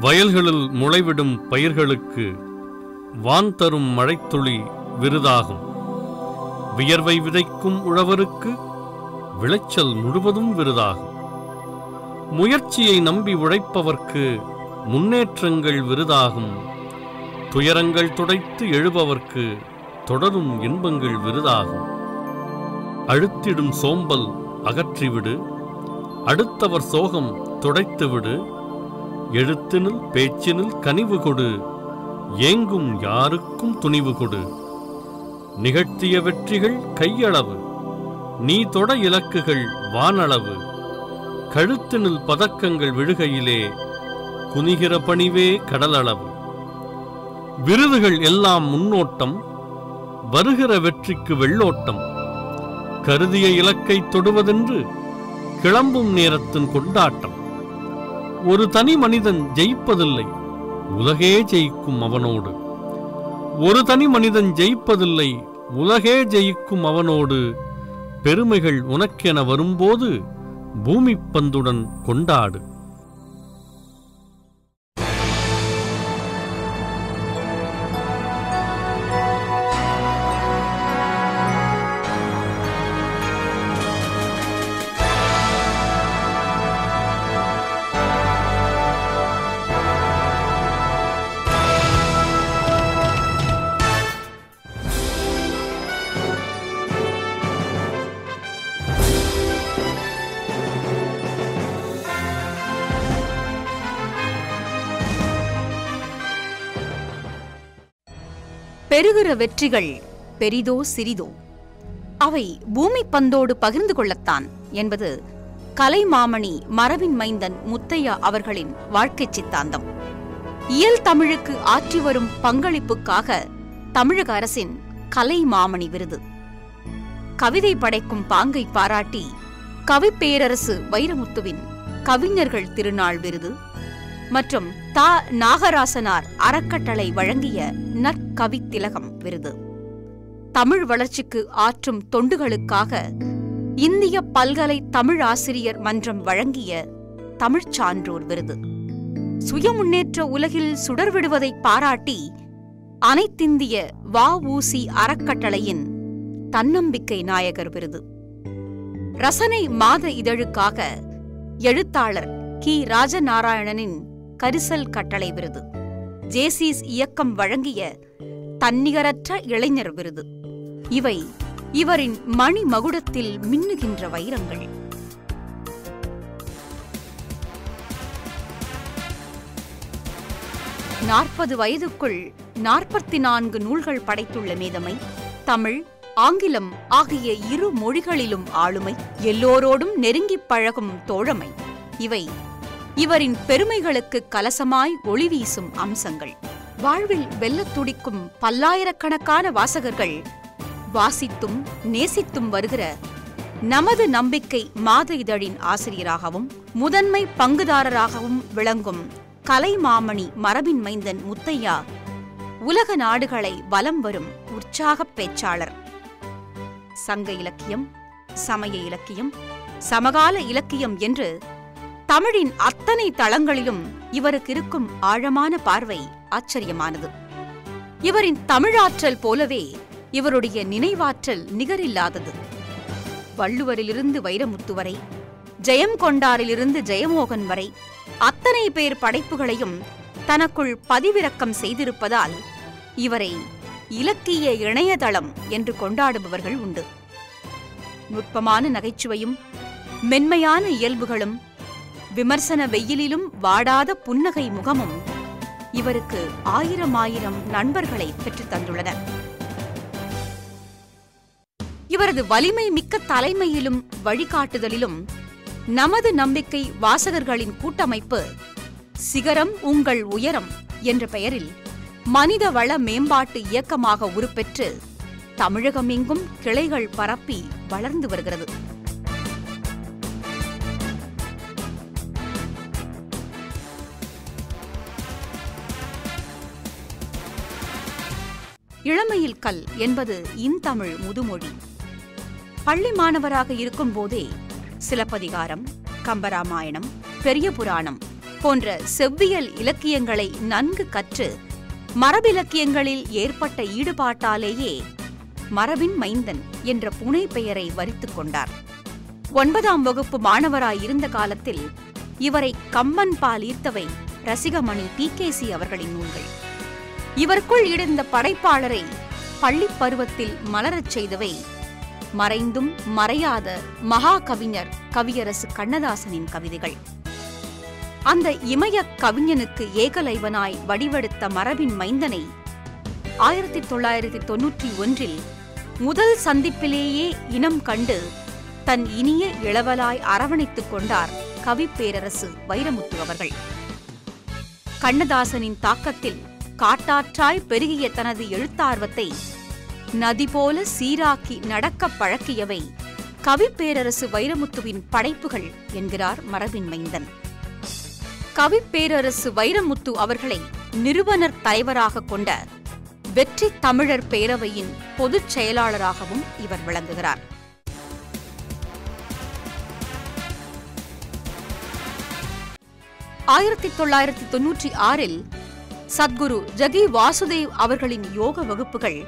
வயல்களில் முளைவிடும் பயிர்களுக்கு வான் தரும் மழைத்துளி விருதாகும். வியர்வை விதைக்கும் உழவருக்கு விளைச்சல் முழுவதும் விருதாகும். முயற்சியை நம்பி உழைப்பவர்க்கு முன்னேற்றங்கள் விருதாகும். துயரங்கள் துடைத்து எழுபவர்க்கு தொடரும் இன்பங்கள் விருதாகும். அழுத்திடும் சோம்பல் அகற்றிவிடு, அடுத்தவர் சோகம் துடைத்துவிடு. எழுத்தினில் பேச்சினில் கனிவு கொடு, ஏங்கும் யாருக்கும் துணிவு கொடு. நிகழ்த்திய வெற்றிகள் கையளவு, நீ தொட இலக்குகள் வானளவு. கழுத்தினில் பதக்கங்கள் விழுகையிலே குனிகிற பணிவே கடலளவு. விருதுகள் எல்லாம் முன்னோட்டம், வருகிற வெற்றிக்கு வெள்ளோட்டம். கருதிய இலக்கை தொடுவதென்று கிளம்பும் நேரத்தின் கொண்டாட்டம். ஒரு தனி மனிதன் ஜெயிப்பதில்லை, உலகே ஜெயிக்கும் அவனோடு. ஒரு தனி மனிதன் ஜெயிப்பதில்லை, உலகே ஜெயிக்கும் அவனோடு. பெருமைகள் உனக்கென வரும்போது பூமி பந்துடன் கொண்டாடு. பெறுகிற வெற்றிகள் பெரிதோ சிறிதோ அவை பூமி பந்தோடு பகிர்ந்து கொள்ளத்தான் என்பது கலைமாமணி மரபின் மைந்தன் முத்தையா அவர்களின் வாழ்க்கை சித்தாந்தம். இயல் தமிழுக்கு ஆற்றி வரும் பங்களிப்புக்காக தமிழக அரசின் கலைமாமணி விருது, கவிதை படைக்கும் பாங்கை பாராட்டி கவிப்பேரரசு வைரமுத்துவின் கவிஞர்கள் திருநாள் விருது மற்றும் தா நாகராசனார் அறக்கட்டளை வழங்கிய நற்கவித்திலகம் விருது, தமிழ் வளர்ச்சிக்கு ஆற்றும் தொண்டுகளுக்காக இந்திய பல்கலை தமிழ் ஆசிரியர் மன்றம் வழங்கிய தமிழ்ச் சான்றோர் விருது, சுய முன்னேற்ற உலகில் சுடர்விடுவதை பாராட்டி அனைத்திந்திய வ.உ.சி. அறக்கட்டளையின் தன்னம்பிக்கை நாயகர் விருது, ரசனை மாத இதழுக்காக எழுத்தாளர் கி. ராஜநாராயணனின் கரிசல் கட்டளை விருது, ஜேசிஸ் இயக்கம் வழங்கிய தன்னிகரற்ற இளைஞர் விருது. இவை இவரின் மணி மகுடத்தில் மின்னுகின்ற வைரங்கள். நாற்பது வயதுக்குள் 44 நூல்கள் படைத்துள்ள மேதமை, தமிழ் ஆங்கிலம் ஆகிய இரு மொழிகளிலும் ஆளுமை, எல்லோரோடும் நெருங்கிப் பழகும் தோழமை, இவை இவரின் பெருமைகளுக்கு கலசமாய் ஒளி வீசும் அம்சங்கள். வாழ்வில் வெல்லத் துடிக்கும் பல்லாயிரக்கணக்கான வாசகர்கள் வாசித்தும் நேசித்தும் வருகிற நமது நம்பிக்கை மாத இதழின் ஆசிரியராகவும் முதன்மை பங்குதாரராகவும் விளங்கும் கலைமாமணி மரபின் மைந்தன் முத்தையா உலக நாடுகளை வலம் வரும் உற்சாகப் பேச்சாளர். சங்க இலக்கியம், சமய இலக்கியம், சமகால இலக்கியம் என்று தமிழின் அத்தனை தளங்களிலும் இவருக்கு இருக்கும் ஆழமான பார்வை ஆச்சரியமானது. இவரின் தமிழாற்றல் போலவே இவருடைய நினைவாற்றல் நிகரில்லாதது. வள்ளுவரிலிருந்து வைரமுத்து வரை, ஜெயம் கொண்டாரிலிருந்து ஜெயமோகன் வரை அத்தனை பேர் படைப்புகளையும் தனக்குள் பதிவிறக்கம் செய்திருப்பதால் இவரை இலக்கிய இணையதளம் என்று கொண்டாடுபவர்கள் உண்டு. நுட்பமான நகைச்சுவையும் மென்மையான இயல்புகளும் விமர்சன வெயிலிலும் வாடாத புன்னகை முகமும் இவருக்கு ஆயிரம் நண்பர்களை பெற்றுத் தந்துள்ளன. இவரது வலிமை மிக்க தலைமையிலும் வழிகாட்டுதலிலும் நமது நம்பிக்கை வாசகர்களின் கூட்டமைப்பு சிகரம் உங்கள் உயரம் என்ற பெயரில் மனித வள மேம்பாட்டு இயக்கமாக உருப்பெற்று தமிழகமெங்கும் கிளைகள் பரப்பி வளர்ந்து வருகிறது. இளமையில் கல் என்பது இன்தமிழ் முதுமொழி. பள்ளி மாணவராக இருக்கும் போதே சிலப்பதிகாரம், கம்பராமாயணம், பெரிய புராணம் போன்ற செவ்வியல் இலக்கியங்களை நன்கு கற்று மரபிலக்கியங்களில் ஏற்பட்ட ஈடுபாட்டாலேயே மரபின் மைந்தன் என்ற புனை பெயரை வரித்துக் கொண்டார். 9ஆம் வகுப்பு மாணவராயிருந்த காலத்தில் இவரை கம்பன் பால் ஈர்த்தவை ரசிகமணி TKC அவர்களின் நூல்கள். இவருக்குள் இருந்த படைப்பாளரை பள்ளிப் பருவத்தில் மலரச் செய்தவை மறைந்தும் மறையாத மகா கவிஞர் கவியரசு கண்ணதாசனின் கவிதைகள். அந்த இமய கவிஞனுக்கு ஏகலைவனாய் வடிவெடுத்த மரபின் மைந்தனை 1991 முதல் சந்திப்பிலேயே இனம் கண்டு தன் இனிய இளவலாய் அரவணைத்துக் கொண்டார் கவிப்பேரரசு வைரமுத்து அவர்கள். கண்ணதாசனின் தாக்கத்தில் காட்டாற்றாய் பெருகிய தனது எழுத்தார்வத்தை நதி போல சீராக்கி நடக்கப் பழக்கியவை கவிப்பேரரசு வைரமுத்துவின் படைப்புகள் என்கிறார் மரபின் மைந்தன். கவிப்பேரரசு வைரமுத்து அவர்களை நிறுவனர் தலைவராக கொண்ட வெற்றி தமிழர் பேரவையின் பொதுச் செயலாளராகவும் இவர் விளங்குகிறார். ஆயிரத்தி 1996 சத்குரு ஜகி வாசுதேவ் அவர்களின் யோக வகுப்புகள்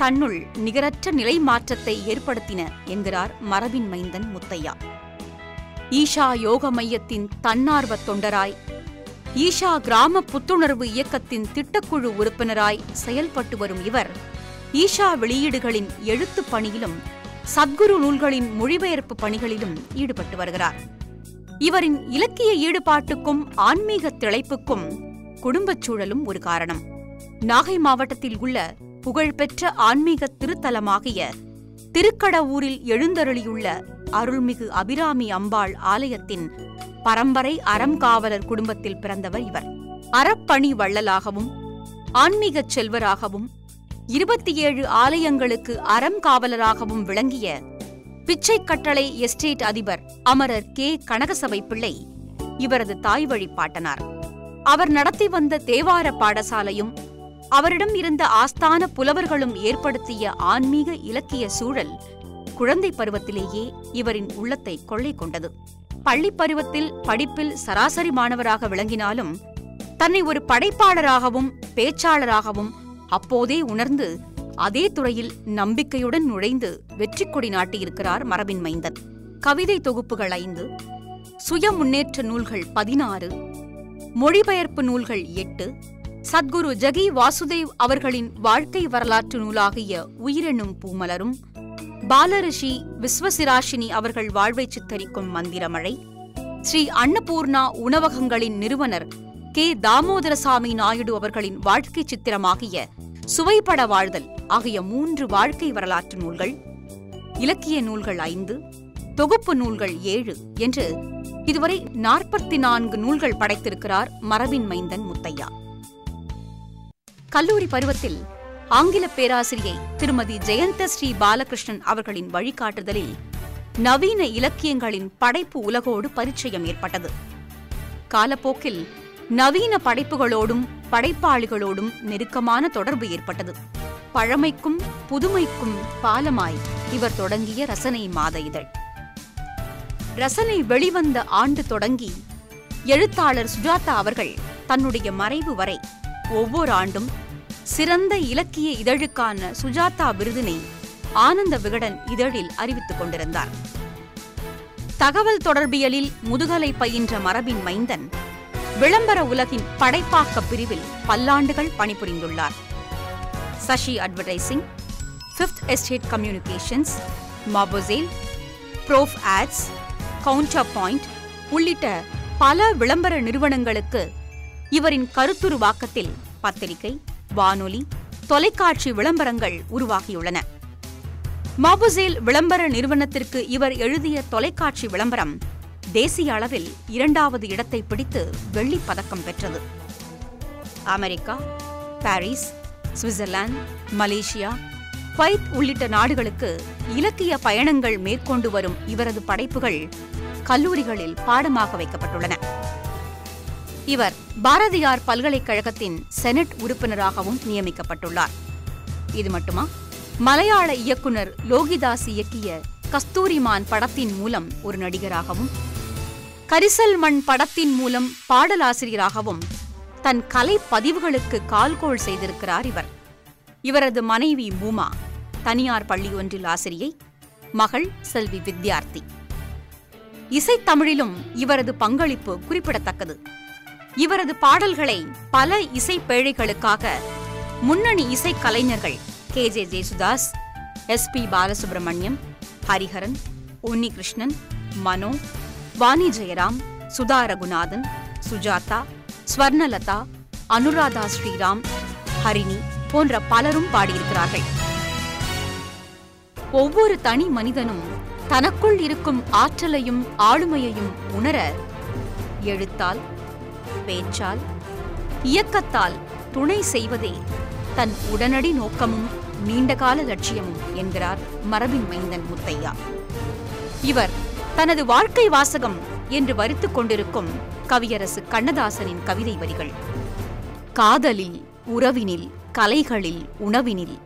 தன்னுள் நிகரற்ற நிலை மாற்றத்தை ஏற்படுத்தின என்கிறார் மரபின் மைந்தன் முத்தையா. ஈஷா யோக மையத்தின் தன்னார்வ தொண்டராய், ஈஷா கிராம புத்துணர்வு இயக்கத்தின் திட்டக்குழு உறுப்பினராய் செயல்பட்டு வரும் இவர் ஈஷா வெளியீடுகளின் எழுத்துப் பணியிலும் சத்குரு நூல்களின் மொழிபெயர்ப்பு பணிகளிலும் ஈடுபட்டு வருகிறார். இவரின் இலக்கிய ஈடுபாட்டுக்கும் ஆன்மீக திளைப்புக்கும் குடும்பச் சூழலும் ஒரு காரணம். நாகை மாவட்டத்தில் உள்ள புகழ்பெற்ற ஆன்மீக திருத்தலமாகிய திருக்கடவூரில் எழுந்தருளியுள்ள அருள்மிகு அபிராமி அம்பாள் ஆலயத்தின் பரம்பரை அறம்காவலர் குடும்பத்தில் பிறந்தவர் இவர். அறப்பணி வள்ளலாகவும் ஆன்மீகச் செல்வராகவும் 27 ஆலயங்களுக்கு அறம்காவலராகவும் விளங்கிய பிச்சை கட்டளை எஸ்டேட் அதிபர் அமரர் K. கனகசபை பிள்ளை இவரது தாய் வழிப்பாட்டனார். அவர் நடத்தி வந்த தேவார பாடசாலையும் அவரிடம் இருந்த ஆஸ்தான புலவர்களும் ஏற்படுத்திய ஆன்மீக இலக்கிய சூழல் குழந்தை பருவத்திலேயே இவரின் உள்ளத்தை கொள்ளை கொண்டது. பள்ளிப் பருவத்தில் படிப்பில் சராசரி மாணவராக விளங்கினாலும் தன்னை ஒரு படைப்பாளராகவும் பேச்சாளராகவும் அப்போதே உணர்ந்து அதே துறையில் நம்பிக்கையுடன் நுழைந்து வெற்றி கொடி நாட்டியிருக்கிறார் மரபின் மைந்தன். கவிதை தொகுப்புகள் 5, சுய முன்னேற்ற நூல்கள் 16, மொழிபெயர்ப்பு நூல்கள் 8, சத்குரு ஜகி வாசுதேவ் அவர்களின் வாழ்க்கை வரலாற்று நூலாகிய உயிரெனும் பூமலரும், பாலரிஷி விஸ்வசிராஷினி அவர்கள் வாழ்வை சித்தரிக்கும் மந்திரமழை, ஸ்ரீ அன்னபூர்ணா உணவகங்களின் நிறுவனர் K. தாமோதரசாமி நாயுடு அவர்களின் வாழ்க்கை சித்திரமாகிய சுவைப்பட வாழ்தல் ஆகிய 3 வாழ்க்கை வரலாற்று நூல்கள், இலக்கிய நூல்கள் 5, தொகுப்பு நூல்கள் 7 என்று இதுவரை 44 நூல்கள் படைத்திருக்கிறார் மரபின் மைந்தன் முத்தையா. கல்லூரி பருவத்தில் ஆங்கில பேராசிரியை திருமதி ஜெயந்த ஸ்ரீ பாலகிருஷ்ணன் அவர்களின் வழிகாட்டுதலில் நவீன இலக்கியங்களின் படைப்பு உலகோடு பரிச்சயம் ஏற்பட்டது. காலப்போக்கில் நவீன படைப்புகளோடும் படைப்பாளிகளோடும் நெருக்கமான தொடர்பு ஏற்பட்டது. பழமைக்கும் புதுமைக்கும் பாலமாய் இவர் தொடங்கிய ரசனை மாத இதழ். ரசனை வெளிவந்த ஆண்டு தொடங்கி எழுத்தாளர் சுஜாதா அவர்கள் தன்னுடைய மறைவு வரை ஒவ்வொரு ஆண்டும் சிறந்த இலக்கிய இதழுக்கான சுஜாதா விருதினை ஆனந்த விகடன் இதழில் அறிவித்துக் கொண்டிருந்தார். தகவல் தொடர்பியலில் முதுகலை பயின்ற மரபின் மைந்தன் விளம்பர உலகின் படைப்பாக்க பிரிவில் பல்லாண்டுகள் பணிபுரிந்துள்ளார். Sasi advertising, 5th estate communications, மாபோசேல், ப்ரோஃப் ஆட்ஸ், கவுண்டர் பாயிண்ட் உள்ளிட்ட பல விளம்பர நிறுவனங்களுக்கு இவரின் கருத்துருவாக்கத்தில் பத்திரிகை, வானொலி, தொலைக்காட்சி விளம்பரங்கள் உருவாகியுள்ளன. மாபோசேல் விளம்பர நிறுவனத்திற்கு இவர் எழுதிய தொலைக்காட்சி விளம்பரம் தேசிய அளவில் 2வது இடத்தை பிடித்து வெள்ளிப் பதக்கம் பெற்றது. America, Paris, Switzerland, Malaysia, Kuwait உள்ளிட்ட நாடுகளுக்கு இலக்கிய பயணங்கள் மேற்கொண்டு வரும் இவரது படைப்புகள் கல்லூரிகளில் பாடமாக வைக்கப்பட்டுள்ளன. இவர் பாரதியார் பல்கலைக்கழகத்தின் செனட் உறுப்பினராகவும் நியமிக்கப்பட்டுள்ளார். இது மட்டுமா, மலையாள இயக்குனர் லோகிதாஸ் இயக்கிய கஸ்தூரிமான் படத்தின் மூலம் ஒரு நடிகராகவும், கரிசல் மண் படத்தின் மூலம் பாடலாசிரியராகவும் தன் கலை பதிவுகளுக்கு கால்கோள் செய்திருக்கிறார் இவர். இவரது மனைவி பூமா தனியார் பள்ளி ஒன்றில் ஆசிரியை, மகள் செல்வி வித்யார்த்தி. இசைத்தமிழிலும் இவரது பங்களிப்பு குறிப்பிடத்தக்கது. இவரது பாடல்களை பல இசை பேழைகளுக்காக முன்னணி இசைக்கலைஞர்கள் கே.ஜே. ஜேசுதாஸ், எஸ்.பி. பாலசுப்ரமணியம், ஹரிஹரன், உன்னிகிருஷ்ணன், மனோ, வாணி ஜெயராம், சுதா ரகுநாதன், சுஜாதா, ஸ்வர்ணலதா, அனுராதா ஸ்ரீராம், ஹரிணி போன்ற பலரும் பாடியிருக்கிறார்கள். ஒவ்வொரு தனி மனிதனும் தனக்குள் இருக்கும் ஆற்றலையும் ஆளுமையையும் உணர எழுத்தால், பேச்சால், இயக்கத்தால் துணை செய்வதே தன் உடனடி நோக்கமும் நீண்டகால லட்சியமும் என்கிறார் மரபின் மைந்தன் முத்தையா. இவர் தனது வாழ்க்கை வாசகம் என்று வரித்துக் கொண்டிருக்கும் கவியரசு கண்ணதாசனின் கவிதை வரிகள்: காதலில், உறவினில், கலைகளில், உணவினில்,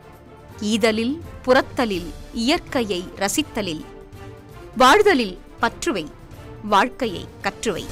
ஈதலில், புறத்தலில், இயற்கையை ரசித்தலில், வாழ்தலில் பற்றுவை, வாழ்க்கையை கற்றுவை.